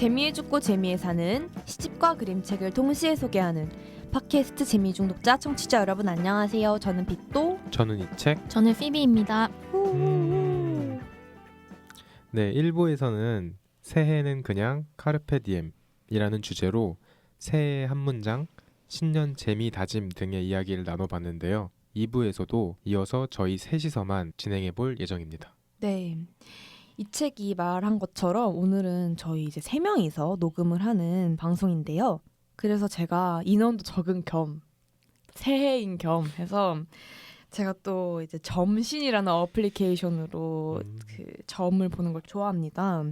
재미에 죽고 재미에 사는 시집과 그림책을 동시에 소개하는 팟캐스트 재미중독자 청취자 여러분 안녕하세요. 저는 빛도 저는 이 책. 저는 피비입니다. 네, 1부에서는 새해는 그냥 카르페 디엠이라는 주제로 새해 한 문장, 신년 재미 다짐 등의 이야기를 나눠봤는데요. 2부에서도 이어서 저희 셋이서만 진행해볼 예정입니다. 네, 이 책이 말한 것처럼 오늘은 저희 이제 3명이서 녹음을 하는 방송인데요. 그래서 제가 인원도 적은 겸 새해인 겸 해서 제가 또 이제 점신이라는 어플리케이션으로 그 점을 보는 걸 좋아합니다.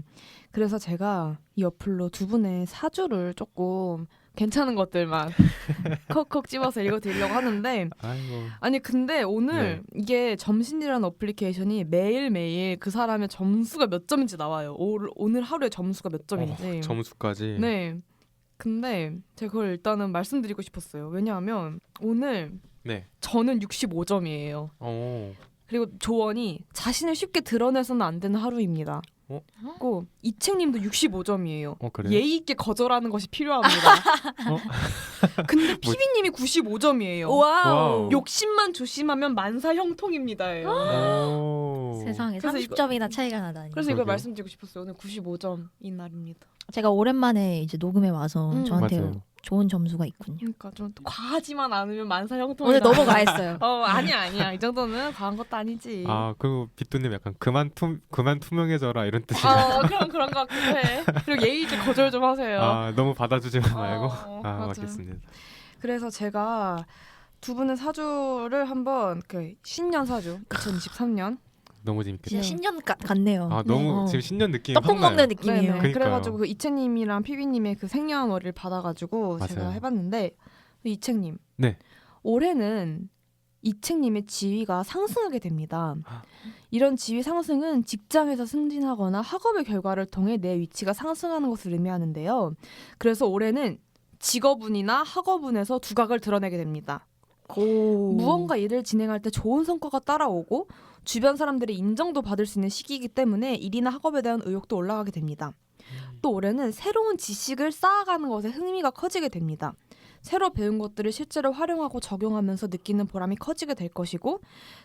그래서 제가 이 어플로 두 분의 사주를 조금 괜찮은 것들만 콕콕 집어서 읽어드리려고 하는데 아니 근데 오늘 이게 점신이라는 어플리케이션이 매일매일 그 사람의 점수가 몇 점인지 나와요. 오늘 하루에 점수가 몇 점인지. 점수까지? 네. 근데 제가 그걸 일단은 말씀드리고 싶었어요. 왜냐하면 오늘 저는 65점이에요. 그리고 조언이 자신을 쉽게 드러내서는 안 되는 하루입니다. 그리고 이책님도 65점이에요. 그래요? 예의 있게 거절하는 것이 필요합니다. 근데 피비님이 95점이에요. 와우. 욕심만 조심하면 만사 형통입니다. 세상에 그래서 30점이나 차이가 나다니. 그래서 이걸 말씀드리고 싶었어요. 오늘 95점인 날입니다. 제가 오랜만에 이제 녹음해 와서 저한테 맞아요. 좋은 점수가 있군요. 그러니까 좀 과하지만 않으면 만사 형통이 오늘 넘어가 했어요. 아니야. 이 정도는 과한 것도 아니지. 그리고 빛도님 약간 그만 투명해져라 이런 뜻이야. 그런 것 같기도 해. 그리고 예의 있게 거절 좀 하세요. 너무 받아주지만 말고. 맞아. 맞겠습니다. 그래서 제가 두 분의 사주를 한번 그 신년 사주 2023년 너무 재밌겠다. 진짜 신년 같네요. 너무 지금 신년 느낌이 떡국 확 나요. 먹는 느낌이에요. 그러니까요. 그래가지고 그 이채님이랑 피비님의 그 생년월일 받아가지고 맞아요. 제가 해봤는데 이채님 네. 올해는 이채님의 지위가 상승하게 됩니다. 이런 지위 상승은 직장에서 승진하거나 학업의 결과를 통해 내 위치가 상승하는 것을 의미하는데요. 그래서 올해는 직업운이나 학업운에서 두각을 드러내게 됩니다. 무언가 일을 진행할 때 좋은 성과가 따라오고 주변 사람들의 인정도 받을 수 있는 시기이기 때문에 일이나 학업에 대한 의욕도 올라가게 됩니다. 또 올해는 새로운 지식을 쌓아가는 것에 흥미가 커지게 됩니다. 새로 배운 것들을 실제로 활용하고 적용하면서 느끼는 보람이 커지게 될 것이고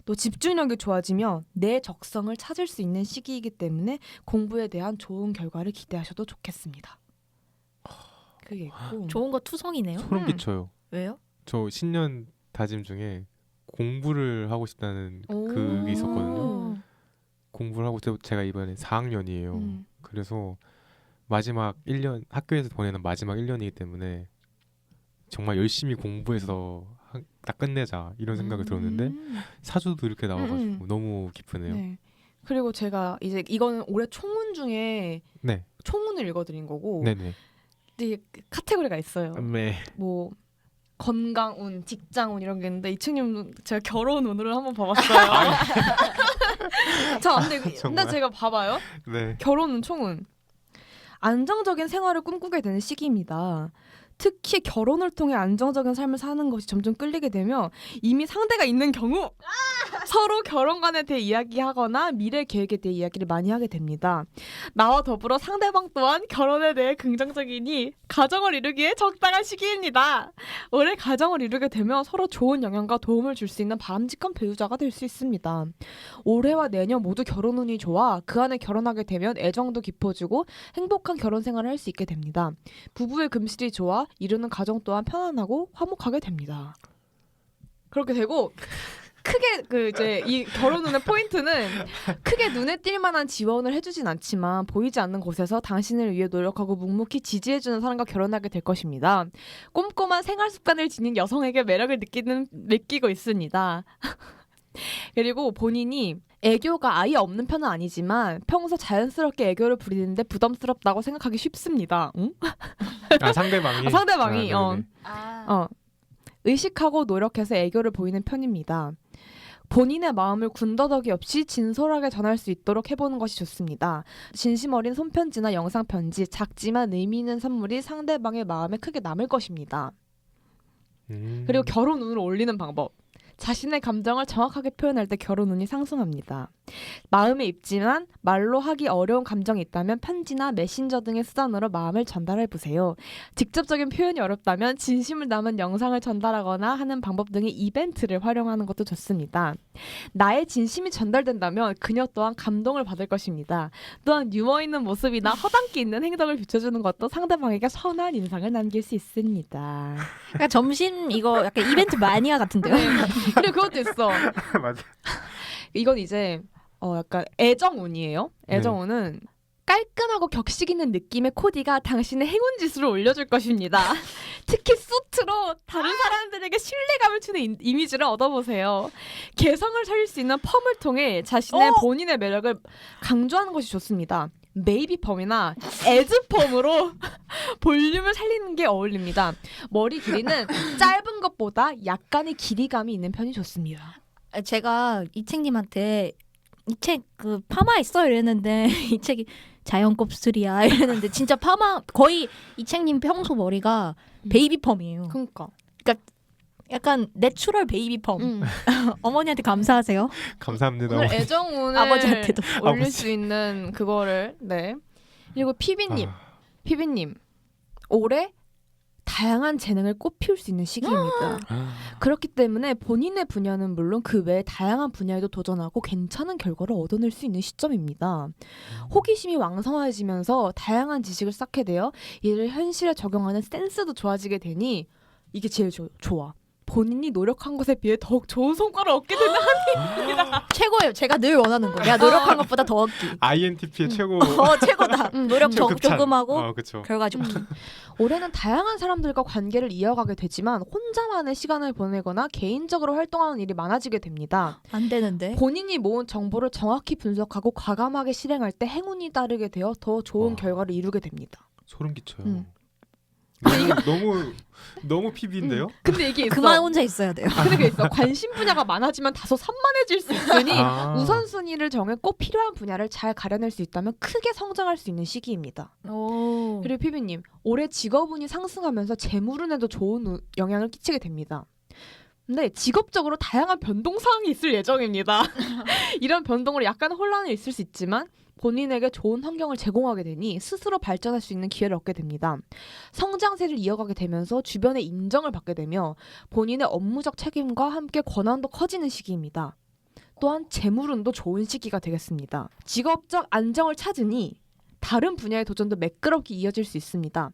또 집중력이 좋아지며 내 적성을 찾을 수 있는 시기이기 때문에 공부에 대한 좋은 결과를 기대하셔도 좋겠습니다. 그게 있고 좋은 거 투성이네요. 소름 끼쳐요. 왜요? 저 신년 다짐 중에 공부를 하고 싶다는 그게 있었거든요. 공부를 하고 제가 이번에 4학년이에요. 그래서 마지막 1년 학교에서 보내는 마지막 1년이기 때문에 정말 열심히 공부해서 딱 끝내자 이런 생각이 들었는데 사주도 이렇게 나와가지고 너무 기쁘네요. 네. 그리고 제가 이제 이거는 올해 총운 중에 총운을 읽어드린 거고 근데 카테고리가 있어요. 뭐 건강운, 직장운 이런 게 있는데 이층님 제가 결혼운으로 한번 봐봤어요. 자, 근데 제가 봐봐요. 결혼운 총운. 안정적인 생활을 꿈꾸게 되는 시기입니다. 특히 결혼을 통해 안정적인 삶을 사는 것이 점점 끌리게 되며 이미 상대가 있는 경우 서로 결혼관에 대해 이야기하거나 미래 계획에 대해 이야기를 많이 하게 됩니다. 나와 더불어 상대방 또한 결혼에 대해 긍정적이니 가정을 이루기에 적당한 시기입니다. 올해 가정을 이루게 되면 서로 좋은 영향과 도움을 줄 수 있는 바람직한 배우자가 될 수 있습니다. 올해와 내년 모두 결혼운이 좋아 그 안에 결혼하게 되면 애정도 깊어지고 행복한 결혼 생활을 할 수 있게 됩니다. 부부의 금실이 좋아 이루는 가정 또한 편안하고 화목하게 됩니다. 그렇게 되고 크게 이제 이 결혼운의 포인트는 크게 눈에 띌 만한 지원을 해주진 않지만 보이지 않는 곳에서 당신을 위해 노력하고 묵묵히 지지해주는 사람과 결혼하게 될 것입니다. 꼼꼼한 생활 습관을 지닌 여성에게 매력을 느끼고 있습니다. 그리고 본인이 애교가 아예 없는 편은 아니지만 평소 자연스럽게 애교를 부리는데 부담스럽다고 생각하기 쉽습니다. 응? 상대방이 의식하고 노력해서 애교를 보이는 편입니다. 본인의 마음을 군더더기 없이 진솔하게 전할 수 있도록 해보는 것이 좋습니다. 진심 어린 손편지나 영상편지, 작지만 의미 있는 선물이 상대방의 마음에 크게 남을 것입니다. 그리고 결혼운을 올리는 방법. 자신의 감정을 정확하게 표현할 때 결혼운이 상승합니다. 마음에 입지만 말로 하기 어려운 감정이 있다면 편지나 메신저 등의 수단으로 마음을 전달해 보세요. 직접적인 표현이 어렵다면 진심을 담은 영상을 전달하거나 하는 방법 등의 이벤트를 활용하는 것도 좋습니다. 나의 진심이 전달된다면 그녀 또한 감동을 받을 것입니다. 또한 유머 있는 모습이나 허당기 있는 행동을 비춰주는 것도 상대방에게 선한 인상을 남길 수 있습니다. 그러니까 점심 이거 약간 이벤트 마니아 같은데요? 그리고 그것도 있어. 맞아. 이건 이제 약간 애정운이에요. 애정운은 깔끔하고 격식 있는 느낌의 코디가 당신의 행운 지수를 올려줄 것입니다. 특히 수트로 다른 사람들에게 신뢰감을 주는 이미지를 얻어보세요. 개성을 살릴 수 있는 펌을 통해 자신의 본인의 매력을 강조하는 것이 좋습니다. 메이비 펌이나 에즈 펌으로 볼륨을 살리는 게 어울립니다. 머리 길이는 짧은 것보다 약간의 길이감이 있는 편이 좋습니다. 제가 이책님한테 이 책 그 파마 있어 이랬는데 이 책이 자연 곱슬이야 이랬는데 진짜 파마 거의 이책님 평소 머리가 베이비 펌이에요. 그러니까 약간 내추럴 베이비 펌. 어머니한테 감사하세요. 감사합니다. 오늘 애정운을 아버지한테도 올릴 아버지. 수 있는 그거를 네. 그리고 피비님 올해 다양한 재능을 꽃피울 수 있는 시기입니다. 그렇기 때문에 본인의 분야는 물론 그 외에 다양한 분야에도 도전하고 괜찮은 결과를 얻어낼 수 있는 시점입니다. 호기심이 왕성해지면서 다양한 지식을 쌓게 되어 이를 현실에 적용하는 센스도 좋아지게 되니 이게 제일 좋아. 본인이 노력한 것에 비해 더욱 좋은 성과를 얻게 되는 한입니다. 최고예요. 제가 늘 원하는 거. 내가 노력한 것보다 더 얻기. INTP의 최고. 최고다. 노력 최고급찬. 조금 하고 그쵸. 결과 좋기. 올해는 다양한 사람들과 관계를 이어가게 되지만 혼자만의 시간을 보내거나 개인적으로 활동하는 일이 많아지게 됩니다. 안 되는데. 본인이 모은 정보를 정확히 분석하고 과감하게 실행할 때 행운이 따르게 되어 더 좋은 결과를 이루게 됩니다. 소름 끼쳐요. 너무 PB인데요? 근데 이게 있어. 그만 혼자 있어야 돼요. 그런 게 있어. 관심 분야가 많아지면 다소 산만해질 수 있으니 우선순위를 정해 꼭 필요한 분야를 잘 가려낼 수 있다면 크게 성장할 수 있는 시기입니다. 오. 그리고 피비님, 올해 직업운이 상승하면서 재물운에도 좋은 영향을 끼치게 됩니다. 근데 직업적으로 다양한 변동 사항이 있을 예정입니다. 이런 변동으로 약간 혼란이 있을 수 있지만 본인에게 좋은 환경을 제공하게 되니 스스로 발전할 수 있는 기회를 얻게 됩니다. 성장세를 이어가게 되면서 주변의 인정을 받게 되며 본인의 업무적 책임과 함께 권한도 커지는 시기입니다. 또한 재물운도 좋은 시기가 되겠습니다. 직업적 안정을 찾으니 다른 분야의 도전도 매끄럽게 이어질 수 있습니다.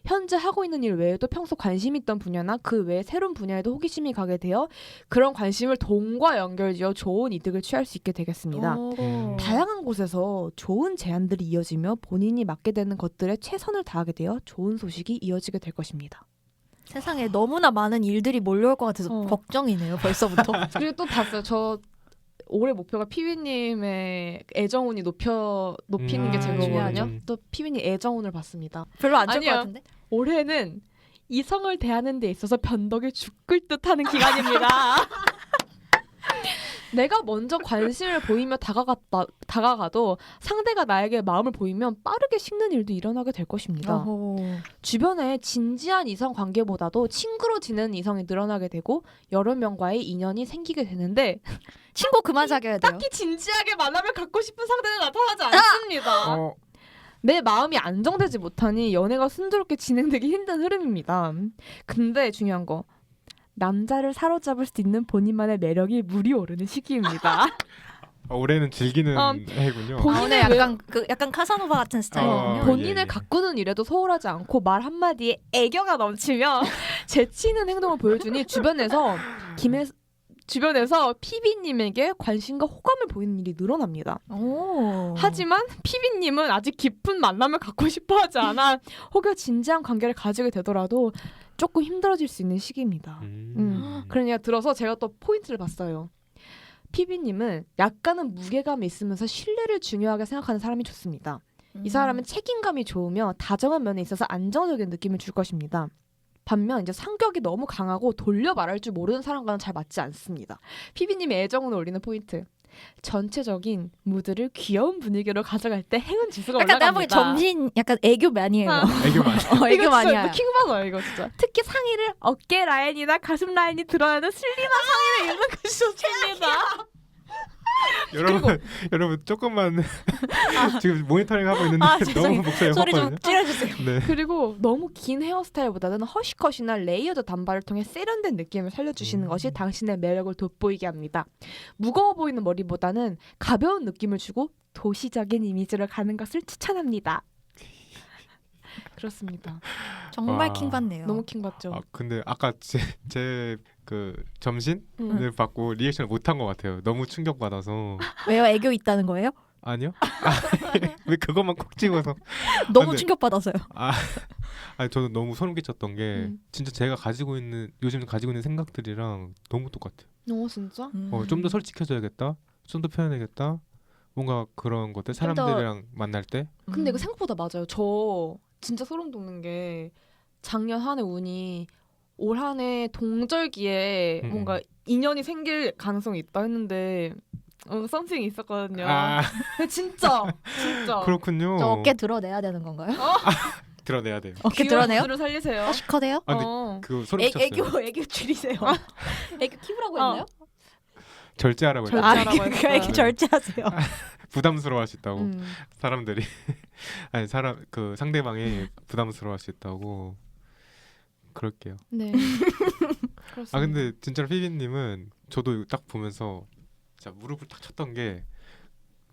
현재 하고 있는 일 외에도 평소 관심 있던 분야나 그 외에 새로운 분야에도 호기심이 가게 되어 그런 관심을 돈과 연결지어 좋은 이득을 취할 수 있게 되겠습니다. 다양한 곳에서 좋은 제안들이 이어지며 본인이 맡게 되는 것들에 최선을 다하게 되어 좋은 소식이 이어지게 될 것입니다. 세상에 너무나 많은 일들이 몰려올 것 같아서 걱정이네요. 벌써부터. 그리고 또 봤어요. 저 올해 목표가 피비님의 애정운이 높이는 게 제 거거든요. 또 피비님 애정운을 봤습니다. 별로 안 좋을 것 같은데? 올해는 이성을 대하는 데 있어서 변덕이 죽을 듯하는 기간입니다. 내가 먼저 관심을 보이며 다가가도 상대가 나에게 마음을 보이면 빠르게 식는 일도 일어나게 될 것입니다. 주변에 진지한 이성 관계보다도 친구로 지내는 이성이 늘어나게 되고 여러 명과의 인연이 생기게 되는데 친구 그만 사귀어야 돼요. 딱히 진지하게 만남을 갖고 싶은 상대는 나타나지 않습니다. 내 마음이 안정되지 못하니 연애가 순조롭게 진행되기 힘든 흐름입니다. 근데 중요한 거 남자를 사로잡을 수 있는 본인만의 매력이 물이 오르는 시기입니다. 올해는 즐기는 해군요. 오늘 약간 카사노바 같은 스타일이군요. 본인을 가꾸는 일에도 소홀하지 않고 말 한마디에 애교가 넘치며 재치 있는 행동을 보여주니 주변에서 피비님에게 관심과 호감을 보이는 일이 늘어납니다. 하지만 피비님은 아직 깊은 만남을 갖고 싶어하지 않아 혹여 진지한 관계를 가지게 되더라도 조금 힘들어질 수 있는 시기입니다. 그러니까 들어서 제가 또 포인트를 봤어요. 피비님은 약간은 무게감이 있으면서 신뢰를 중요하게 생각하는 사람이 좋습니다. 이 사람은 책임감이 좋으며 다정한 면에 있어서 안정적인 느낌을 줄 것입니다. 반면 이제 성격이 너무 강하고 돌려 말할 줄 모르는 사람과는 잘 맞지 않습니다. 피비님의 애정을 올리는 포인트. 전체적인 무드를 귀여운 분위기로 가져갈 때 행운 지수가 올라갑니다. 내가 보기 점심 약간 애교 많이에요. 애교 많이. 많이야. 킹받아요 이거 진짜. 특히 상의를 어깨 라인이나 가슴 라인이 드러나는 슬림한 상의를 입는 것이 좋습니다. 여러분 조금만 지금 모니터링 하고 있는데 너무 목소리가 소리 좀 컸거든요. 줄여주세요. 네. 그리고 너무 긴 헤어스타일보다는 허쉬컷이나 레이어드 단발을 통해 세련된 느낌을 살려주시는 것이 당신의 매력을 돋보이게 합니다. 무거워 보이는 머리보다는 가벼운 느낌을 주고 도시적인 이미지를 가는 것을 추천합니다. 그렇습니다. 정말 와. 킹받네요. 너무 킹받죠. 아 근데 아까 제 그 점심을 받고 리액션을 못한 것 같아요. 너무 충격 받아서. 왜요? 애교 있다는 거예요? 아니요? 왜 그것만 콕 집어서? 너무 근데- 충격받아서요. 아니 저는 너무 소름 끼쳤던 게 음. 진짜 제가 요즘 가지고 있는 생각들이랑 너무 똑같아요. 진짜? 좀 더 솔직해져야겠다. 좀 더 표현해야겠다. 뭔가 그런 것들 좀 더- 사람들이랑 만날 때. 근데 이거 생각보다 맞아요. 저 진짜 소름 돋는 게 작년 한 해 운이 올 한 해 동절기에 뭔가 인연이 생길 가능성이 있다 했는데 썸씽이 있었거든요. 근데 진짜 그렇군요. 저 어깨 드러내야 되는 건가요? 드러내야 돼요. 어깨 귀여운 드러내요? 모습을 살리세요. 허시컷해요? 아, 근데 그 소름 끼쳤어요. 애교 줄이세요. 애교 키우라고 했나요? 절제하라고 했죠. 절제하라고 그러니까 했어요. 애교 절제하세요. 부담스러워할 수 있다고 사람들이 아니 그 상대방이 부담스러워할 수 있다고 그럴게요. 네. 그렇습니다. 아 근데 진짜로 피비님은 저도 딱 보면서 진짜 무릎을 딱 쳤던 게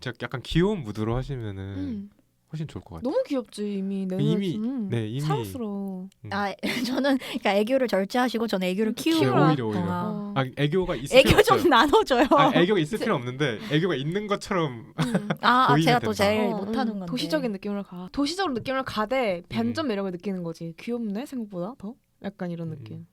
제가 약간 귀여운 무드로 하시면은 훨씬 좋을 것 같아요. 너무 귀엽지 이미 내 이미 이미 사랑스러워. 아 저는 그러니까 애교를 절제하시고 저는 애교를 키우라. 오히려. 아. 아 애교가 있을 애교 필요 좀 없어요. 나눠줘요. 아, 애교가 있을 필요 없는데 애교가 있는 것처럼 아 보이면 제가 또 된다. 제일 못하는 건데. 도시적인 느낌을 도시적으로 느낌을 가되 반전 매력을 느끼는 거지. 귀엽네 생각보다 더 약간 이런 느낌.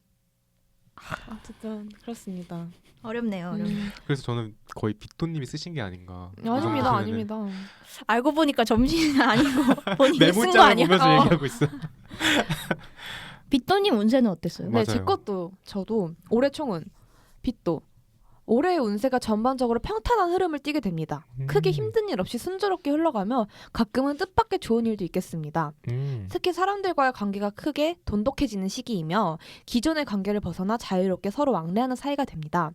어쨌든 그렇습니다. 어렵네요. 어렵네요. 그래서 저는 거의 빅도님이 쓰신 게 아닌가. 이 정도 아닙니다, 보면은. 아닙니다. 알고 보니까 점심은 아니고 본인이 쓴 거 메모장을 아니야? 보면서 얘기하고 있어. 빗도님 운세는 어땠어요? 네, 제 맞아요. 것도 저도 올해 총은 빚도 올해의 운세가 전반적으로 평탄한 흐름을 띠게 됩니다. 크게 힘든 일 없이 순조롭게 흘러가며 가끔은 뜻밖의 좋은 일도 있겠습니다. 특히 사람들과의 관계가 크게 돈독해지는 시기이며 기존의 관계를 벗어나 자유롭게 서로 왕래하는 사이가 됩니다.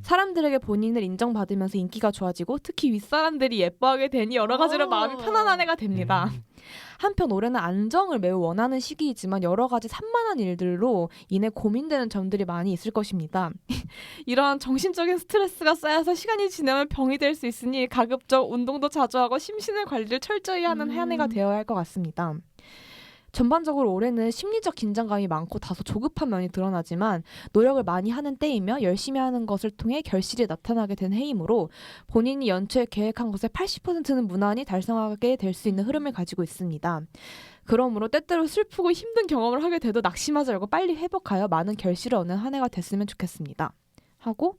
사람들에게 본인을 인정받으면서 인기가 좋아지고 특히 윗사람들이 예뻐하게 되니 여러 가지로 마음이 편안한 해가 됩니다. 한편 올해는 안정을 매우 원하는 시기이지만 여러 가지 산만한 일들로 인해 고민되는 점들이 많이 있을 것입니다. 이러한 정신적인 스트레스가 쌓여서 시간이 지나면 병이 될 수 있으니 가급적 운동도 자주 하고 심신의 관리를 철저히 하는 한 해가 되어야 할 것 같습니다. 전반적으로 올해는 심리적 긴장감이 많고 다소 조급한 면이 드러나지만 노력을 많이 하는 때이며 열심히 하는 것을 통해 결실이 나타나게 된 해이므로 본인이 연초에 계획한 것의 80%는 무난히 달성하게 될 수 있는 흐름을 가지고 있습니다. 그러므로 때때로 슬프고 힘든 경험을 하게 돼도 낙심하지 말고 빨리 회복하여 많은 결실을 얻는 한 해가 됐으면 좋겠습니다. 하고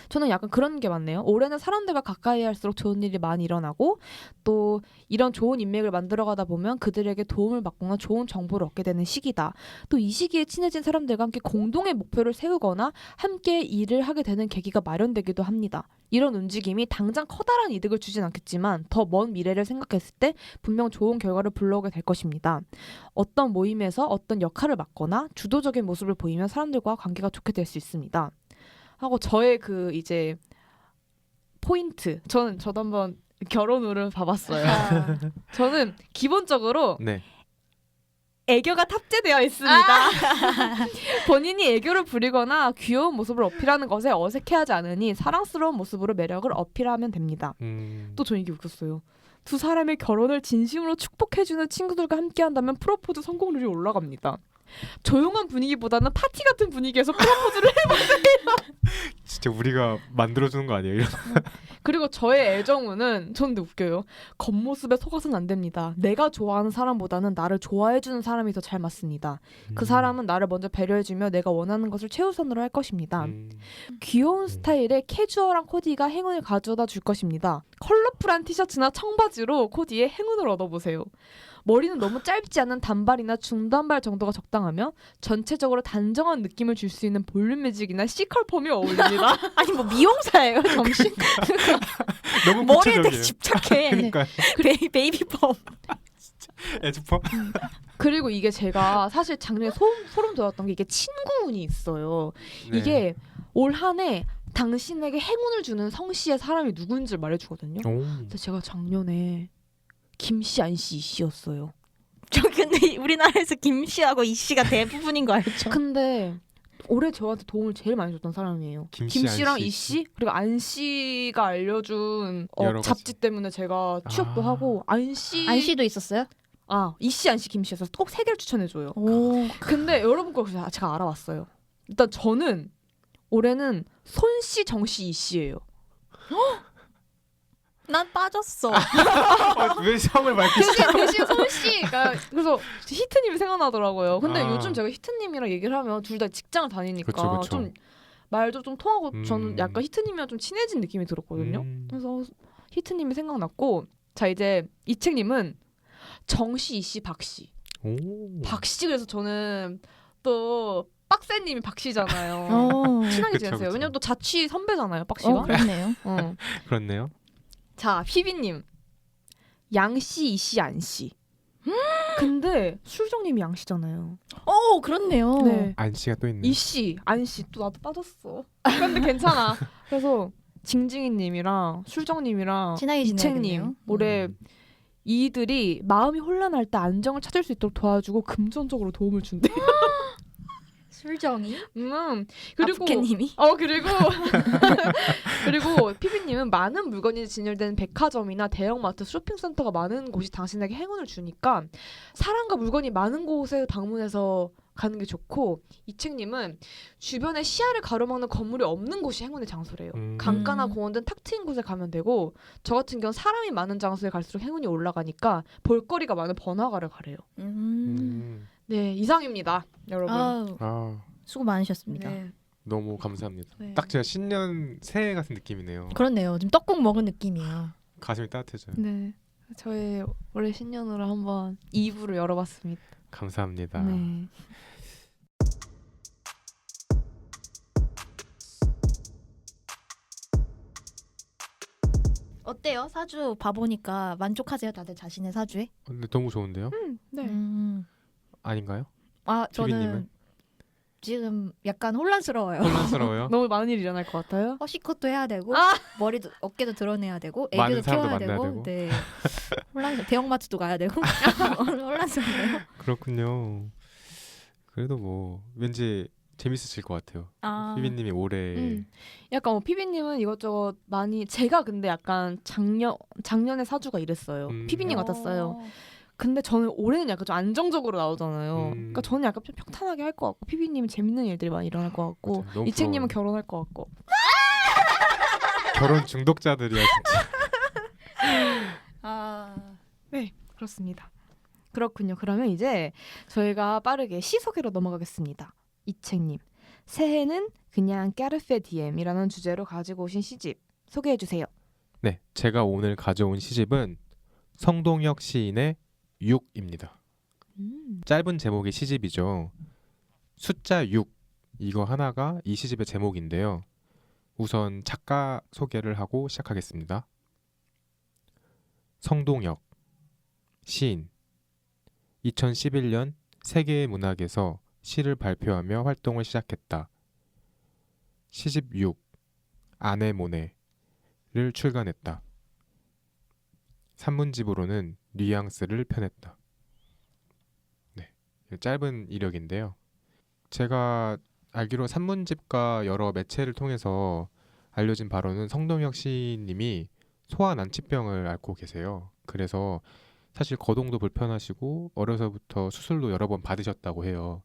저는 약간 그런 게 많네요. 올해는 사람들과 가까이 할수록 좋은 일이 많이 일어나고 또 이런 좋은 인맥을 만들어가다 보면 그들에게 도움을 받거나 좋은 정보를 얻게 되는 시기다. 또 이 시기에 친해진 사람들과 함께 공동의 목표를 세우거나 함께 일을 하게 되는 계기가 마련되기도 합니다. 이런 움직임이 당장 커다란 이득을 주진 않겠지만 더 먼 미래를 생각했을 때 분명 좋은 결과를 불러오게 될 것입니다. 어떤 모임에서 어떤 역할을 맡거나 주도적인 모습을 보이면 사람들과 관계가 좋게 될 수 있습니다. 하고 저의 그 이제 포인트 저도 한번 결혼운을 봐봤어요. 저는 기본적으로 네. 애교가 탑재되어 있습니다. 본인이 애교를 부리거나 귀여운 모습을 어필하는 것에 어색해하지 않으니 사랑스러운 모습으로 매력을 어필하면 됩니다. 또 전 이게 웃겼어요. 두 사람의 결혼을 진심으로 축복해주는 친구들과 함께한다면 프로포즈 성공률이 올라갑니다. 조용한 분위기보다는 파티 같은 분위기에서 프로포즈를 진짜 우리가 만들어주는 거 아니에요? 이런. 그리고 저의 애정운은 전 근데 웃겨요. 겉모습에 속아서는 안 됩니다. 내가 좋아하는 사람보다는 나를 좋아해주는 사람이 더 잘 맞습니다. 그 사람은 나를 먼저 배려해주며 내가 원하는 것을 최우선으로 할 것입니다. 귀여운 스타일의 캐주얼한 코디가 행운을 가져다 줄 것입니다. 컬러풀한 티셔츠나 청바지로 코디에 행운을 얻어보세요. 머리는 너무 짧지 않은 단발이나 중단발 정도가 적당하며 전체적으로 단정한 느낌을 줄 수 있는 볼륨 매직이나 C컬 펌이 어울립니다. 아니 뭐 미용사예요 점심? 너무 머리에 되게 구체적이에요. 집착해. 그러니까 베이비 펌. 에즈퍼. 그리고 이게 제가 사실 작년에 소름 돋았던 게 이게 친구운이 있어요. 네. 이게 올 한 해 당신에게 행운을 주는 성씨의 사람이 누군지 말해주거든요. 근데 제가 작년에 김씨, 안씨, 이씨였어요. 저 근데 우리나라에서 김씨하고 이씨가 대부분인 거 알죠? 근데 올해 저한테 도움을 제일 많이 줬던 사람이에요. 김씨랑 이씨 그리고 안씨가 알려준 잡지 때문에 제가 취업도 하고 안씨도 있었어요? 이씨, 안씨, 김씨여서 꼭 3개를 추천해줘요. 오. 근데 여러분 거 제가 알아봤어요. 일단 저는 올해는 손씨, 정씨, 이씨예요. 난 빠졌어. 왜 성을 밝히시죠? 대신 손씨가 그래서 히트님이 생각나더라고요. 근데 아. 요즘 제가 히트님이랑 얘기를 하면 둘 다 직장을 다니니까 그쵸. 좀 말도 좀 통하고 저는 약간 히트님이랑 좀 친해진 느낌이 들었거든요. 그래서 히트님이 생각났고 자 이제 이책님은 정씨, 이씨, 박씨. 박씨 그래서 저는 또 빡세님이 박씨잖아요. 친하게 지냈어요. 왜냐면 또 자취 선배잖아요. 빡씨가. 그렇네요. 그렇네요. 자, 피비님. 양씨, 이씨, 안씨. 근데 술정님이 양씨잖아요. 오, 그렇네요. 네. 안씨가 또 있네. 이씨, 안씨 또 나도 빠졌어. 근데 괜찮아. 그래서 징징이님이랑 술정님이랑 친하게 이책님 지내야겠네요. 올해 이들이 마음이 혼란할 때 안정을 찾을 수 있도록 도와주고 금전적으로 도움을 준대. 술정이? 그리고 아프케님이? 그리고 그리고 피비님은 많은 물건이 진열된 백화점이나 대형마트, 쇼핑센터가 많은 곳이 당신에게 행운을 주니까 사람과 물건이 많은 곳에 방문해서 가는 게 좋고 이책님은 주변에 시야를 가로막는 건물이 없는 곳이 행운의 장소래요. 강가나 공원 등 탁 트인 곳에 가면 되고 저 같은 경우는 사람이 많은 장소에 갈수록 행운이 올라가니까 볼거리가 많은 번화가를 가래요. 네, 이상입니다, 여러분. 수고 많으셨습니다. 네. 너무 감사합니다. 네. 딱 제가 신년 새해 같은 느낌이네요. 그렇네요. 지금 떡국 먹은 느낌이에요. 가슴이 따뜻해져요. 네, 저의 올해 신년으로 한번 2부를 열어봤습니다. 감사합니다. 네. 어때요? 사주 봐보니까 만족하세요? 다들 자신의 사주에? 근데 너무 좋은데요? 네. 아닌가요? 저는 피비님은? 지금 약간 혼란스러워요. 혼란스러워요? 너무 많은 일이 일어날 것 같아요. 허시컷도 해야 되고 머리도 어깨도 드러내야 되고 많은 애교도 사람도 키워야 만나야 되고 되고. 네. 대형마트도 가야 되고 혼란스럽네요. 그렇군요. 그래도 뭐 왠지 재밌으실 것 같아요. 피비님이 올해 약간 피비님은 이것저것 많이 제가 근데 약간 작년에 사주가 이랬어요. 피비님 같았어요. 근데 저는 올해는 약간 좀 안정적으로 나오잖아요. 그러니까 저는 약간 좀 평탄하게 할 것 같고 피비님은 재밌는 일들이 많이 일어날 것 같고 이책님은 결혼할 것 같고 결혼 중독자들이야 진짜. 네, 그렇습니다. 그렇군요. 그러면 이제 저희가 빠르게 시 소개로 넘어가겠습니다. 이책님, 새해는 그냥 까르페 디엠이라는 주제로 가지고 오신 시집 소개해 주세요. 네, 제가 오늘 가져온 시집은 성동혁 시인의 6입니다. 짧은 제목의 시집이죠. 숫자 6 이거 하나가 이 시집의 제목인데요. 우선 작가 소개를 하고 시작하겠습니다. 성동혁 시인 2011년 세계문학에서 시를 발표하며 활동을 시작했다. 시집 6 아네모네를 출간했다. 산문집으로는 뉘앙스를 펴냈다. 네, 짧은 이력인데요. 제가 알기로 산문집과 여러 매체를 통해서 알려진 바로는 성동혁 시인님이 소아난치병을 앓고 계세요. 그래서 사실 거동도 불편하시고 어려서부터 수술도 여러 번 받으셨다고 해요.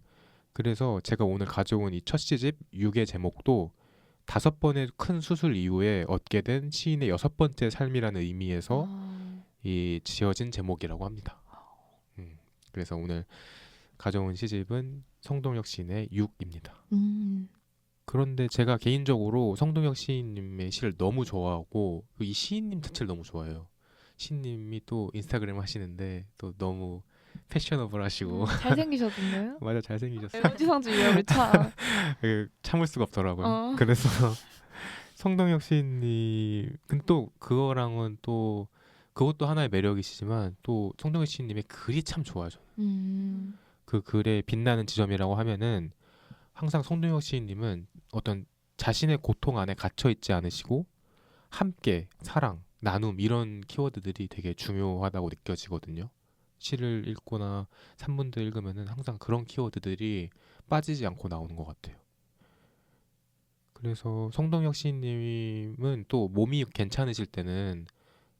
그래서 제가 오늘 가져온 이 첫 시집 6의 제목도 5번의 큰 수술 이후에 얻게 된 시인의 6번째 삶이라는 의미에서 이 지어진 제목이라고 합니다. 그래서 오늘 가져온 시집은 성동혁 시인의 6입니다. 그런데 제가 개인적으로 성동혁 시인님의 시를 너무 좋아하고 이 시인님 자체를 너무 좋아해요. 시인님이 또 인스타그램 하시는데 또 너무 패셔너블 하시고 잘생기셨던데요? 맞아, 잘생기셨어요. 에너지상주 위협을 참을 수가 없더라고요. 그래서 성동혁 시인님 또 그거랑은 또 그것도 하나의 매력이시지만 또 성동혁 시인님의 글이 참 좋아요. 저는. 그 글의 빛나는 지점이라고 하면은 항상 성동혁 시인님은 어떤 자신의 고통 안에 갇혀 있지 않으시고 함께, 사랑, 나눔 이런 키워드들이 되게 중요하다고 느껴지거든요. 시를 읽거나 산문들 읽으면은 항상 그런 키워드들이 빠지지 않고 나오는 것 같아요. 그래서 송동혁 시인님은 또 몸이 괜찮으실 때는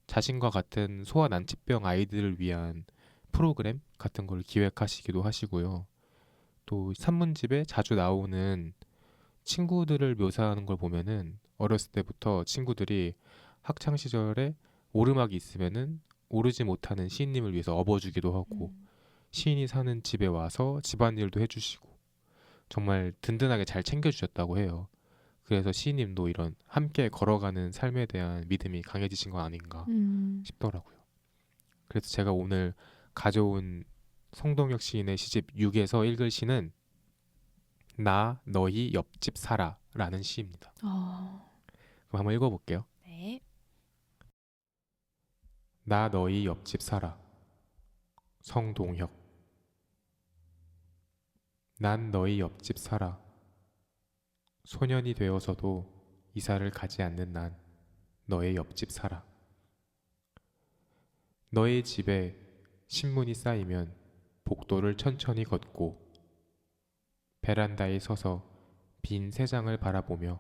자신과 같은 소아 난치병 아이들을 위한 프로그램 같은 걸 기획하시기도 하시고요. 또 산문집에 자주 나오는 친구들을 묘사하는 걸 보면은 어렸을 때부터 친구들이 학창 시절에 오르막이 있으면은 오르지 못하는 시인님을 위해서 업어주기도 하고 시인이 사는 집에 와서 집안일도 해주시고 정말 든든하게 잘 챙겨주셨다고 해요. 그래서 시인님도 이런 함께 걸어가는 삶에 대한 믿음이 강해지신 건 아닌가 싶더라고요. 그래서 제가 오늘 가져온 송동혁 시인의 시집 6에서 읽을 시는 나 너희 옆집 살아 라는 시입니다. 그럼 한번 읽어볼게요. 네. 나 너희 옆집 살아. 성동혁. 난 너희 옆집 살아. 소년이 되어서도 이사를 가지 않는 난 너의 옆집 살아. 너의 집에 신문이 쌓이면 복도를 천천히 걷고 베란다에 서서 빈 세 장을 바라보며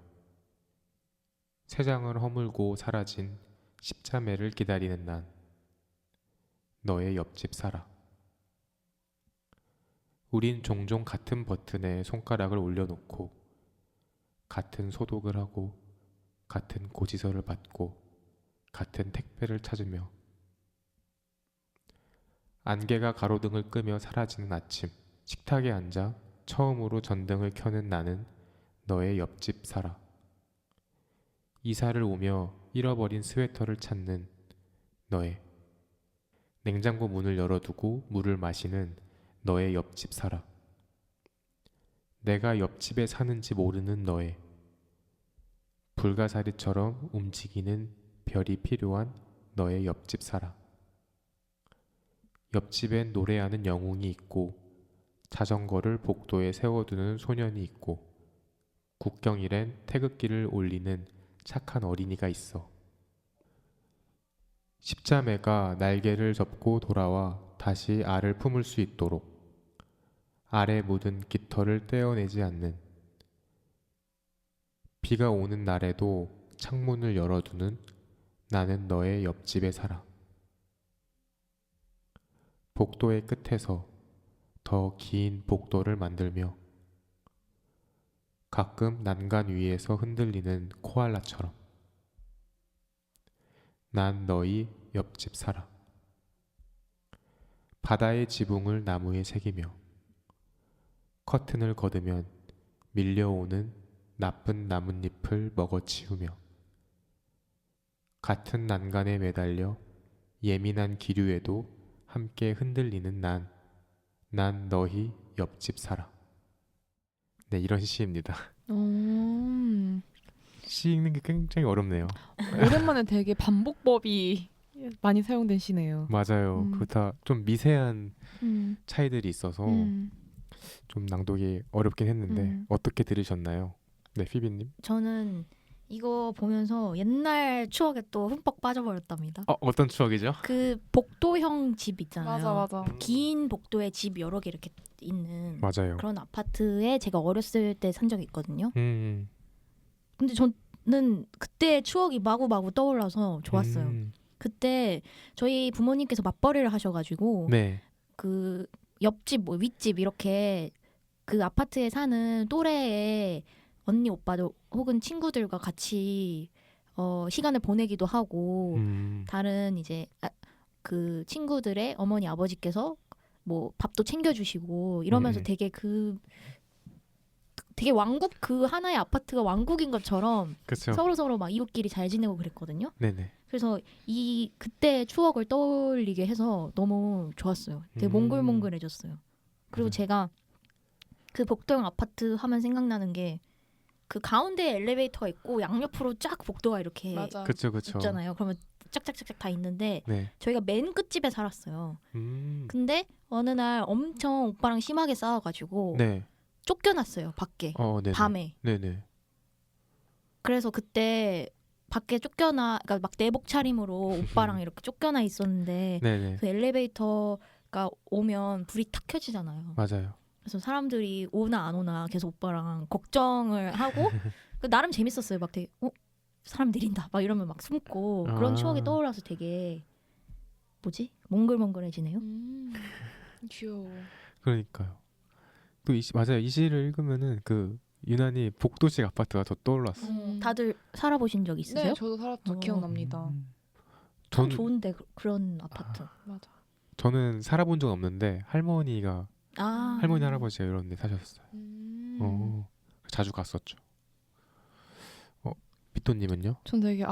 세 장을 허물고 사라진 십자매를 기다리는 난 너의 옆집 살아. 우린 종종 같은 버튼에 손가락을 올려놓고 같은 소독을 하고 같은 고지서를 받고 같은 택배를 찾으며 안개가 가로등을 끄며 사라지는 아침 식탁에 앉아 처음으로 전등을 켜는 나는 너의 옆집 살아. 이사를 오며 잃어버린 스웨터를 찾는 너의 냉장고 문을 열어두고 물을 마시는 너의 옆집 살아. 내가 옆집에 사는지 모르는 너의 불가사리처럼 움직이는 별이 필요한 너의 옆집 살아. 옆집엔 노래하는 영웅이 있고 자전거를 복도에 세워두는 소년이 있고 국경일엔 태극기를 올리는 착한 어린이가 있어. 십자매가 날개를 접고 돌아와 다시 알을 품을 수 있도록 알에 묻은 깃털을 떼어내지 않는 비가 오는 날에도 창문을 열어두는 나는 너의 옆집에 살아. 복도의 끝에서 더 긴 복도를 만들며 가끔 난간 위에서 흔들리는 코알라처럼 난 너희 옆집 살아. 바다의 지붕을 나무에 새기며 커튼을 걷으면 밀려오는 나쁜 나뭇잎을 먹어치우며 같은 난간에 매달려 예민한 기류에도 함께 흔들리는 난 너희 옆집 살아. 네, 이런 시입니다. 시 읽는 게 굉장히 어렵네요. 오랜만에 되게 반복법이 많이 사용된 시네요. 맞아요. 그렇다 좀 미세한 차이들이 있어서 좀 낭독이 어렵긴 했는데 어떻게 들으셨나요? 네, 피비님. 저는 이거 보면서 옛날 추억에 또 흠뻑 빠져버렸답니다. 어떤 추억이죠? 그 복도형 집 있잖아요. 맞아. 긴 복도에 집 여러 개 이렇게 있는 맞아요. 그런 아파트에 제가 어렸을 때 산 적이 있거든요. 근데 저는 그때 추억이 마구마구 떠올라서 좋았어요. 그때 저희 부모님께서 맞벌이를 하셔가지고 네. 그 옆집 뭐 윗집 이렇게 그 아파트에 사는 또래의 언니 오빠들 혹은 친구들과 같이 시간을 보내기도 하고 다른 이제 그 친구들의 어머니 아버지께서 뭐 밥도 챙겨주시고 이러면서 되게 왕국 그 하나의 아파트가 왕국인 것처럼 그쵸. 서로 막 이웃끼리 잘 지내고 그랬거든요. 네네. 그래서 이 그때 추억을 떠올리게 해서 너무 좋았어요. 되게 몽글몽글해졌어요. 그리고 제가 그 복도형 아파트 하면 생각나는 게 그 가운데 엘리베이터가 있고 양옆으로 쫙 복도가 이렇게 그쵸. 있잖아요. 그러면 짝짝짝짝 다 있는데 네. 저희가 맨 끝집에 살았어요. 근데 어느 날 엄청 오빠랑 심하게 싸워가지고 네. 쫓겨났어요. 밖에. 네네. 밤에. 네네. 그래서 그때 밖에 그러니까 막 내복 차림으로 오빠랑 이렇게 쫓겨나 있었는데 네네. 그 엘리베이터가 오면 불이 탁 켜지잖아요. 맞아요. 그래서 사람들이 오나 안 오나 계속 오빠랑 걱정을 하고 나름 재밌었어요. 막 되게 사람 내린다 막 이러면 막 숨고 그런 추억이 떠올라서 되게 뭐지? 몽글몽글해지네요. 귀여워. 그러니까요. 또 맞아요. 이 시를 읽으면은 그 유난히 복도식 아파트가 더 떠올랐어. 다들 살아보신 적 있으세요? 네, 저도 살았죠. 기억납니다. 참 좋은데 그런 아파트. 맞아. 저는 살아본 적은 없는데 할머니 할아버지가 이런 데 사셨어요. 자주 갔었죠. 비토님은요? 전 되게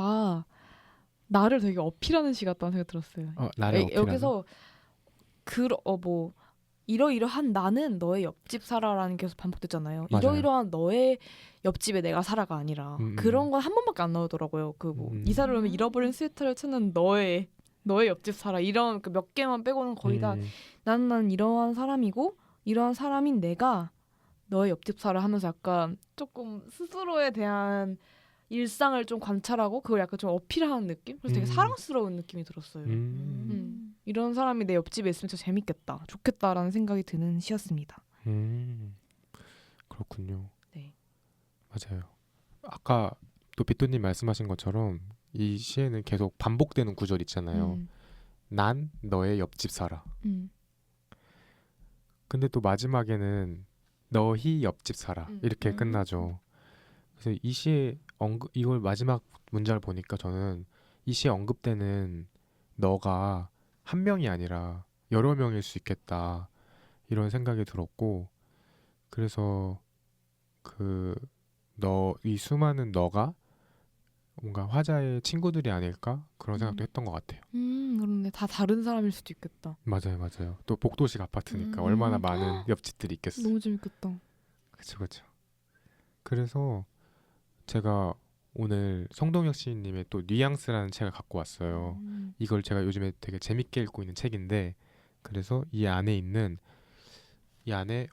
나를 되게 어필하는 시 같다는 생각 들었어요. 나를 어필하는? 여기서 뭐 이러이러한 나는 너의 옆집 살아라는 게 계속 반복됐잖아요. 맞아요. 이러이러한 너의 옆집에 내가 살아가 아니라 그런 건 한 번밖에 안 나오더라고요. 그 뭐 이사를 오면 잃어버린 스웨터를 찾는 너의 옆집 살아 이런 그 몇 개만 빼고는 거의 다 나는 이러한 사람이고 이러한 사람인 내가 너의 옆집 살아 하면서 약간 조금 스스로에 대한 일상을 좀 관찰하고 그걸 약간 좀 어필하는 느낌? 그래서 되게 사랑스러운 느낌이 들었어요. 이런 사람이 내 옆집에 있으면 진짜 재밌겠다, 좋겠다라는 생각이 드는 시였습니다. 그렇군요. 네. 맞아요. 아까 또 비토님 말씀하신 것처럼 이 시에는 계속 반복되는 구절 있잖아요. 난 너의 옆집 살아. 근데 또 마지막에는 너희 옆집 살아 이렇게 끝나죠. 그래서 이 시에 이걸 마지막 문장을 보니까 저는 이 시에 언급되는 너가 한 명이 아니라 여러 명일 수 있겠다 이런 생각이 들었고, 그래서 이 수많은 너가 뭔가 화자의 친구들이 아닐까 그런 생각도 했던 것 같아요. 그런데 다 다른 사람일 수도 있겠다. 맞아요. 또 복도식 아파트니까 얼마나 많은 옆집들이 있겠어. 너무 재밌겠다. 그쵸. 그래서 제가 오늘 성동혁 시인님의 또 뉘앙스라는 책을 갖고 왔어요. 이걸 제가 요즘에 되게 재밌게 읽고 있는 책인데, 그래서 이 안에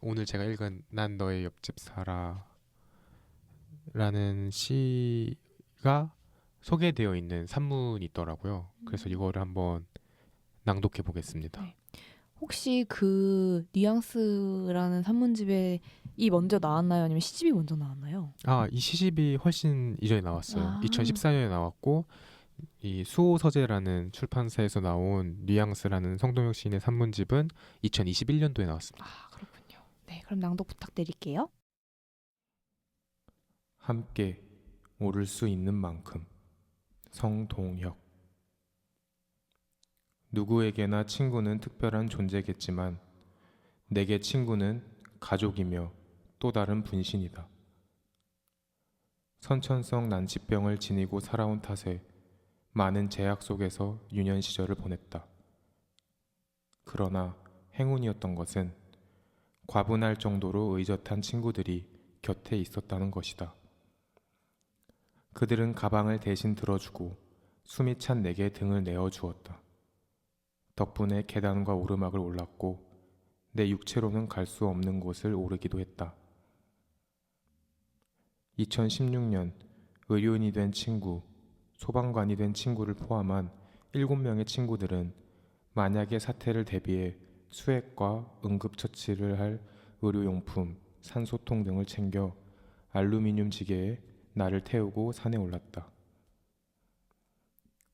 오늘 제가 읽은 난 너의 옆집 살아 라는 시가 소개되어 있는 산문이 있더라고요. 그래서 이거를 한번 낭독해 보겠습니다. 네. 혹시 그 뉘앙스라는 산문집에 이 먼저 나왔나요? 아니면 시집이 먼저 나왔나요? 이 시집이 훨씬 이전에 나왔어요. 2014년에 나왔고, 이 수호서재라는 출판사에서 나온 뉘앙스라는 성동혁 시인의 산문집은 2021년도에 나왔습니다. 그렇군요. 네, 그럼 낭독 부탁드릴게요. 함께 오를 수 있는 만큼. 성동혁. 누구에게나 친구는 특별한 존재겠지만 내게 친구는 가족이며 또 다른 분신이다. 선천성 난치병을 지니고 살아온 탓에 많은 제약 속에서 유년 시절을 보냈다. 그러나 행운이었던 것은 과분할 정도로 의젓한 친구들이 곁에 있었다는 것이다. 그들은 가방을 대신 들어주고 숨이 찬 내게 등을 내어주었다. 덕분에 계단과 오르막을 올랐고 내 육체로는 갈 수 없는 곳을 오르기도 했다. 2016년 의료인이 된 친구, 소방관이 된 친구를 포함한 7명의 친구들은 만약의 사태를 대비해 수액과 응급처치를 할 의료용품, 산소통 등을 챙겨 알루미늄 지게에 나를 태우고 산에 올랐다.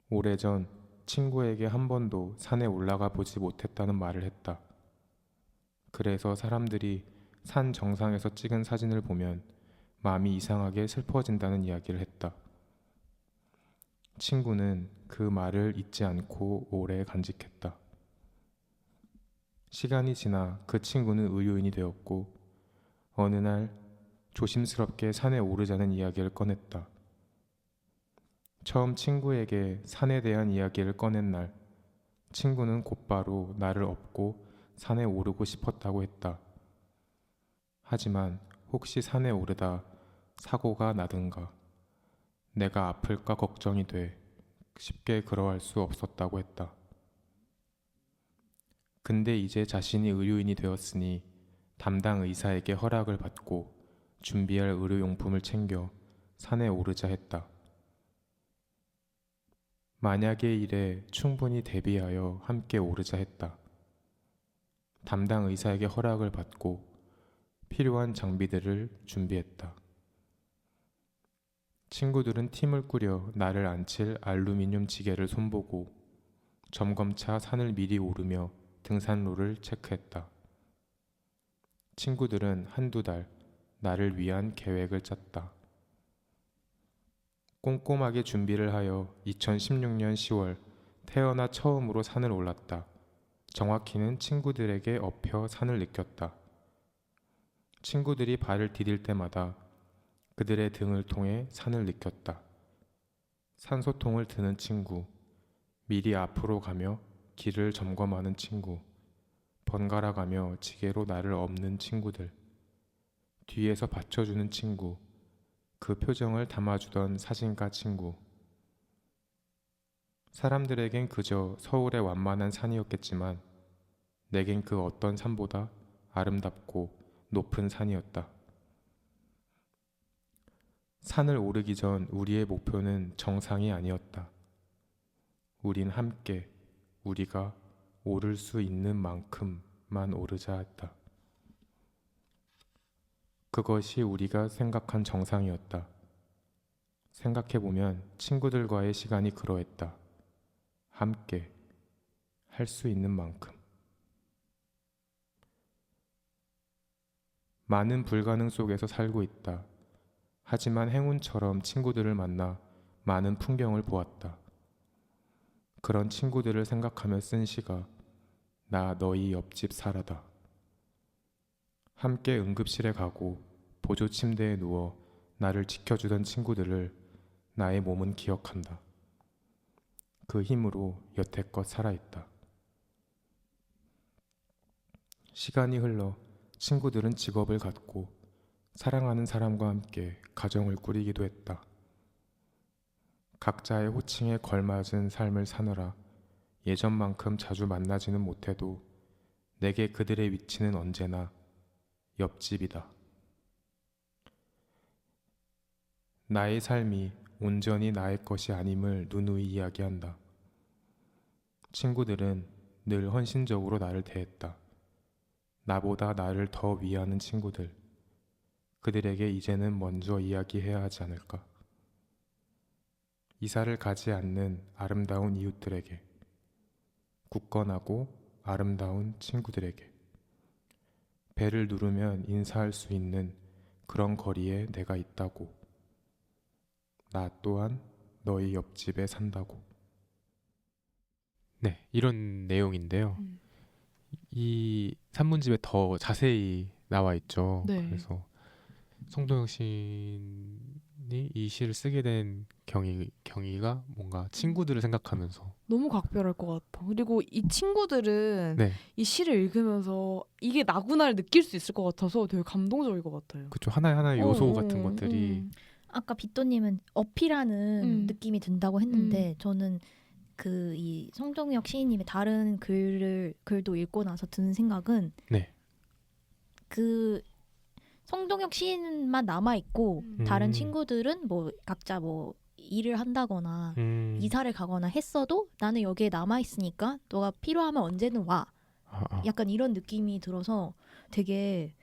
오래전 친구에게 한 번도 산에 올라가 보지 못했다는 말을 했다. 그래서 사람들이 산 정상에서 찍은 사진을 보면 마음이 이상하게 슬퍼진다는 이야기를 했다. 친구는 그 말을 잊지 않고 오래 간직했다. 시간이 지나 그 친구는 의료인이 되었고 어느 날 조심스럽게 산에 오르자는 이야기를 꺼냈다. 처음 친구에게 산에 대한 이야기를 꺼낸 날, 친구는 곧바로 나를 업고 산에 오르고 싶었다고 했다. 하지만 혹시 산에 오르다 사고가 나든가 내가 아플까 걱정이 돼 쉽게 그러할 수 없었다고 했다. 근데 이제 자신이 의료인이 되었으니 담당 의사에게 허락을 받고 준비할 의료용품을 챙겨 산에 오르자 했다. 만약의 일에 충분히 대비하여 함께 오르자 했다. 담당 의사에게 허락을 받고 필요한 장비들을 준비했다. 친구들은 팀을 꾸려 나를 앉힐 알루미늄 지게를 손보고 점검차 산을 미리 오르며 등산로를 체크했다. 친구들은 한두 달 나를 위한 계획을 짰다. 꼼꼼하게 준비를 하여 2016년 10월 태어나 처음으로 산을 올랐다. 정확히는 친구들에게 엎여 산을 느꼈다. 친구들이 발을 디딜 때마다 그들의 등을 통해 산을 느꼈다. 산소통을 드는 친구, 미리 앞으로 가며 길을 점검하는 친구, 번갈아 가며 지게로 나를 엎는 친구들, 뒤에서 받쳐주는 친구, 그 표정을 담아주던 사진가 친구. 사람들에겐 그저 서울의 완만한 산이었겠지만 내겐 그 어떤 산보다 아름답고 높은 산이었다. 산을 오르기 전 우리의 목표는 정상이 아니었다. 우린 함께 우리가 오를 수 있는 만큼만 오르자 했다. 그것이 우리가 생각한 정상이었다. 생각해보면 친구들과의 시간이 그러했다. 함께 할 수 있는 만큼. 많은 불가능 속에서 살고 있다. 하지만 행운처럼 친구들을 만나 많은 풍경을 보았다. 그런 친구들을 생각하며 쓴 시가 나 너희 옆집 살아다. 함께 응급실에 가고 보조 침대에 누워 나를 지켜주던 친구들을 나의 몸은 기억한다. 그 힘으로 여태껏 살아있다. 시간이 흘러 친구들은 직업을 갖고 사랑하는 사람과 함께 가정을 꾸리기도 했다. 각자의 호칭에 걸맞은 삶을 사느라 예전만큼 자주 만나지는 못해도 내게 그들의 위치는 언제나 옆집이다. 나의 삶이 온전히 나의 것이 아님을 누누이 이야기한다. 친구들은 늘 헌신적으로 나를 대했다. 나보다 나를 더 위하는 친구들. 그들에게 이제는 먼저 이야기해야 하지 않을까? 이사를 가지 않는 아름다운 이웃들에게, 굳건하고 아름다운 친구들에게, 배를 누르면 인사할 수 있는 그런 거리에 내가 있다고. 나 또한 너희 옆집에 산다고. 네, 이런 내용인데요. 이 산문집에 더 자세히 나와 있죠. 네. 그래서 송도영 시인이 이 시를 쓰게 된 경위가 뭔가 친구들을 생각하면서 너무 각별할 것 같아. 그리고 이 친구들은 네, 이 시를 읽으면서 이게 나구나를 느낄 수 있을 것 같아서 되게 감동적일 것 같아요. 그쵸. 하나하나의 요소 어, 같은 것들이 아까 빗도님은 어필하는 느낌이 든다고 했는데 저는 그 이 송동혁 시인님의 다른 글도 읽고 나서 드는 생각은 네. 그 송동혁 시인만 남아 있고 다른 친구들은 뭐 각자 뭐 일을 한다거나 이사를 가거나 했어도 나는 여기에 남아 있으니까 너가 필요하면 언제든 와. 약간 이런 느낌이 들어서 되게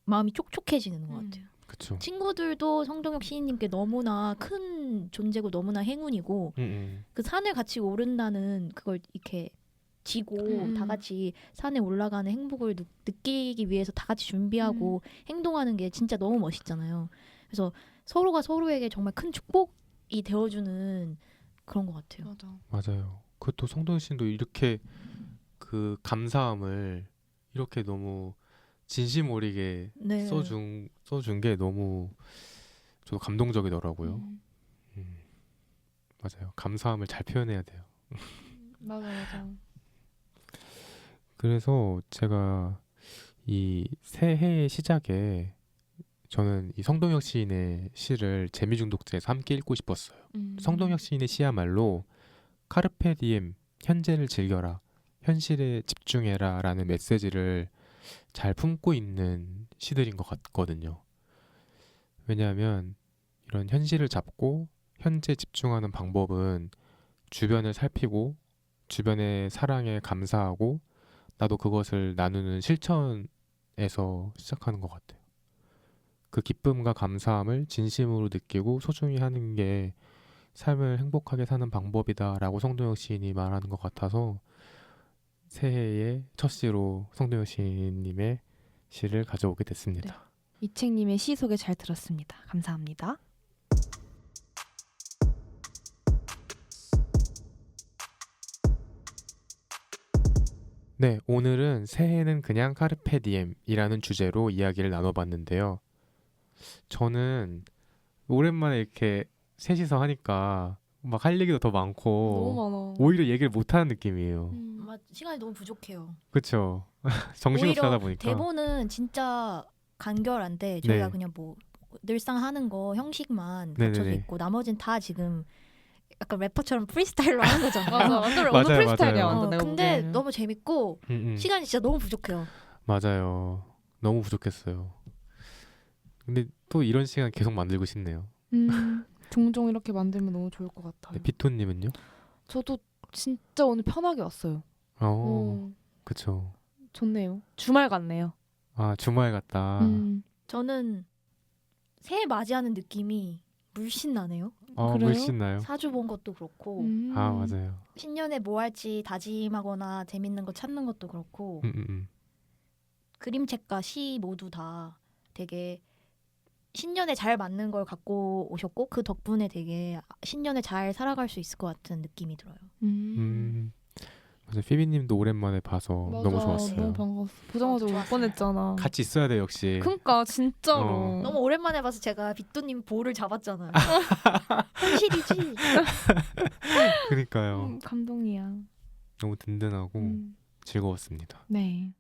마음이 촉촉해지는 것 같아요. 그쵸. 친구들도 송동혁 시인님께 너무나 큰 존재고 너무나 행운이고 그 산을 같이 오른다는 그걸 이렇게 지고 다 같이 산에 올라가는 행복을 느끼기 위해서 다 같이 준비하고 행동하는 게 진짜 너무 멋있잖아요. 그래서 서로가 서로에게 정말 큰 축복이 되어주는 그런 것 같아요. 맞아요. 그것도 송도현 씨도 이렇게 그 감사함을 이렇게 너무 진심 어리게 네. 써준 게 너무 저도 감동적이더라고요. 맞아요. 감사함을 잘 표현해야 돼요. 맞아. 그래서 제가 이 새해의 시작에 저는 이 성동혁 시인의 시를 재미중독자에서 함께 읽고 싶었어요. 성동혁 시인의 시야말로 카르페 디엠, 현재를 즐겨라, 현실에 집중해라 라는 메시지를 잘 품고 있는 시들인 것 같거든요. 왜냐하면 이런 현실을 잡고 현재 집중하는 방법은 주변을 살피고 주변의 사랑에 감사하고 나도 그것을 나누는 실천에서 시작하는 것 같아요. 그 기쁨과 감사함을 진심으로 느끼고 소중히 하는 게 삶을 행복하게 사는 방법이다라고 성동혁 시인이 말하는 것 같아서 새해의 첫 시로 성동혁 시인님의 시를 가져오게 됐습니다. 이책님의 시 소개 잘 들었습니다. 감사합니다. 네, 오늘은 새해는 그냥 카르페 디엠이라는 주제로 이야기를 나눠봤는데요. 저는 오랜만에 이렇게 셋이서 하니까 막 할 얘기도 더 많고 너무 많아. 오히려 얘기를 못하는 느낌이에요. 시간이 너무 부족해요. 그렇죠? 정신없이 하다 오히려 보니까. 대본은 진짜 간결한데 저희가 네. 그냥 뭐 늘상 하는 거 형식만 네네네. 갖춰져 있고 나머지는 다 지금 약간 래퍼처럼 프리스타일로 하는 거죠. 맞아, 완전 맞아요, 프리스타일이야. 맞아요. 완전 내가 근데 보기에는. 너무 재밌고 시간이 진짜 너무 부족해요. 맞아요. 너무 부족했어요. 근데 또 이런 시간 계속 만들고 싶네요. 종종 이렇게 만들면 너무 좋을 것 같아요. 네, 비토님은요? 저도 진짜 오늘 편하게 왔어요. 그쵸. 좋네요. 주말 같네요. 아, 주말 같다. 저는 새해 맞이하는 느낌이 물씬 나네요. 그래요? 물씬 나요? 사주 본 것도 그렇고 아, 맞아요. 신년에 뭐 할지 다짐하거나 재밌는 거 찾는 것도 그렇고 그림책과 시 모두 다 되게 신년에 잘 맞는 걸 갖고 오셨고 그 덕분에 되게 신년에 잘 살아갈 수 있을 것 같은 느낌이 들어요. 맞아, 피비님도 오랜만에 봐서 맞아, 너무 좋았어요. 너무 반가웠어. 보자마자 울 뻔했잖아. 같이 있어야 돼 역시. 그러니까 진짜로. 너무 오랜만에 봐서 제가 빗도님 볼을 잡았잖아요. 현실이지. 그러니까요. 감동이야. 너무 든든하고 즐거웠습니다. 네.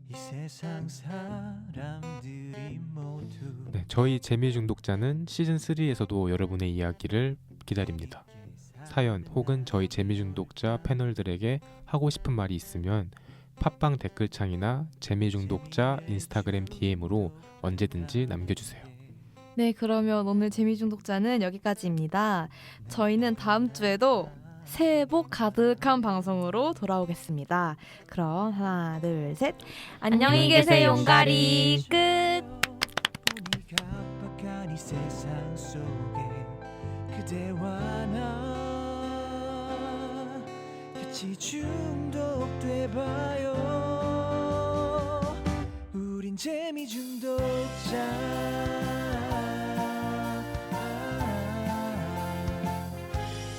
이 세상 사람들이 모두 네, 저희 재미 중독자는 시즌 3에서도 여러분의 이야기를 기다립니다. 사연 혹은 저희 재미 중독자 패널들에게 하고 싶은 말이 있으면 팟빵 댓글창이나 재미 중독자 인스타그램 DM으로 언제든지 남겨주세요. 네, 그러면 오늘 재미 중독자는 여기까지입니다. 저희는 다음 주에도 새해 복 가득한 방송으로 돌아오겠습니다. 그럼 하나, 둘, 셋. 안녕히 계세요, 용가리. 끝. 보니 각박한 이 세상 속에 그대와 나 같이 중독돼봐요. 우린 재미 중독자.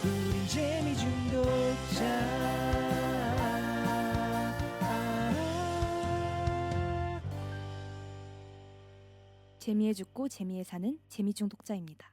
우린 재미 중독자. 재미에 죽고 재미에 사는 재미 중독자입니다.